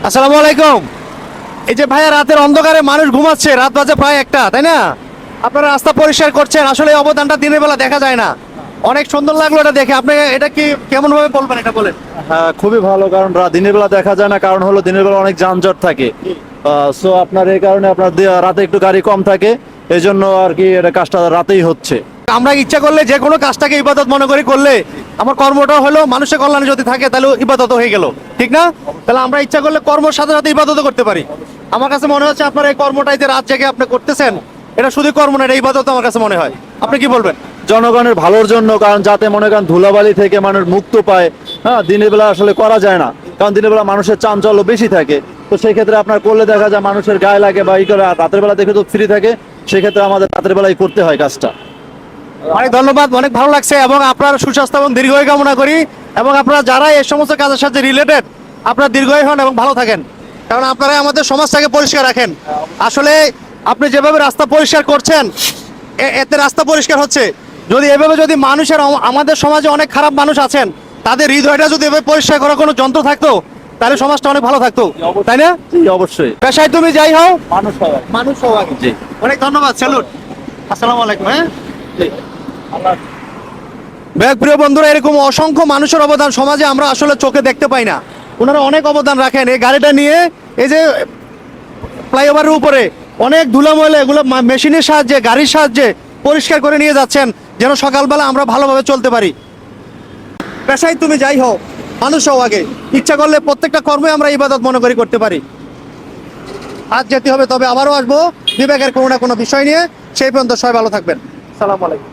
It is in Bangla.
আসসালামু আলাইকুম। এই যে ভাইয়া রাতের অন্ধকারে মানুষ ঘুমাচ্ছে, রাত বাজে প্রায় 1টা, তাই না? আপনারা রাস্তা পরিষ্কার করছেন, আসলে এই অবদানটা দিনের বেলা দেখা যায় না। অনেক সুন্দর লাগলো এটা দেখে। আপনি এটা কি কেমন ভাবে বলবেন, এটা বলেন। হ্যাঁ, খুবই ভালো, কারণ দিনের বেলা দেখা যায় না, কারণ হলো দিনের বেলা অনেক যানজট থাকে। সো আপনার এই কারণে আপনার রাতে একটু গাড়ি কম থাকে, এই জন্য আর কি এটা কাজটা রাতেই হচ্ছে। আমরা ইচ্ছা করলে যে কোনো কাজটাকে ইবাদত মনে করি, করলে আমার কর্মটা হলো মানুষের কল্যাণে যদি থাকে তাহলে ইবাদত হয়ে গেল, ঠিক না? তাহলে আমরা ইচ্ছা করলে কর্মের সাথে সাথে ইবাদত করতে পারি। আমার কাছে মনে হচ্ছে আপনার এই কর্মটাই যে রাত জেগে আপনি করতেছেন, এটা শুধু কর্ম না, এটা ইবাদত আমার কাছে মনে হয়। আপনি কি বলবেন? জনগণের ভালোর জন্য, কারণ যাতে মনে করেন ধুলাবালি থেকে মানুষ মুক্ত পায়। হ্যাঁ, দিনের বেলা আসলে করা যায় না, কারণ দিনের বেলা মানুষের চাঞ্চল্য বেশি থাকে। তো সেই ক্ষেত্রে আপনার করলে দেখা যায় মানুষের গায়ে লাগে বা ই করে, আর রাতের বেলা দেখে তো ফ্রি থাকে, সেক্ষেত্রে আমাদের রাতের বেলায় করতে হয় কাজটা। অনেক ধন্যবাদ, অনেক ভালো লাগছে, এবং আপনার সুস্বাস্থ্য এবং দীর্ঘায়ু কামনা করি। এবং আপনারা যারা এই সমস্ত কাজের সাথে রিলেটেড, আপনারা দীর্ঘায়ু হন এবং ভালো থাকেন, কারণ আপনারাই আমাদের সমাজটাকে পরিষ্কার রাখেন। আসলে আপনি যেভাবে রাস্তা পরিষ্কার করছেন, এতে রাস্তা পরিষ্কার হচ্ছে। যদি এভাবে যদি মানুষের, আমাদের সমাজে অনেক খারাপ মানুষ আছেন, তাদের হৃদয়টা যদি এভাবে পরিষ্কার করার কোনো যন্ত্র থাকতো, তাহলে সমাজটা অনেক ভালো থাকতো, তাই না? জি, অবশ্যই। পেশায় তুমি যাই হও, মানুষ সবাই। মানুষ হও আগে। জি। অনেক ধন্যবাদ, স্যালুট। আসসালামু আলাইকুম। হ্যাঁ, জি। আল্লাহ। প্রিয় বন্ধুরা, এরকম অসংখ্য মানুষের অবদান সমাজে আমরা আসলে চোখে দেখতে পাই না। ওনারা অনেক অবদান রাখেন। এই গাড়িটা নিয়ে, এই যে ফ্লাইওভারের উপরে অনেক ধুলা ময়লা, এগুলো মেশিনের সাহায্যে, গাড়ির সাহায্যে পরিষ্কার করে নিয়ে যাচ্ছেন, যেন সকালবেলা আমরা ভালোভাবে চলতে পারি। পেশায় তুমি যাই হও, মানুষ হও আগে। ইচ্ছা করলে প্রত্যেকটা কর্মে আমরা ইবাদত মনে করি করতে পারি। আজ যেতে হবে, তবে আবারও আসবো বিবেকের কোনো না কোনো বিষয় নিয়ে। সেই পর্যন্ত সবাই ভালো থাকবেন। সালাম আলাইকুম।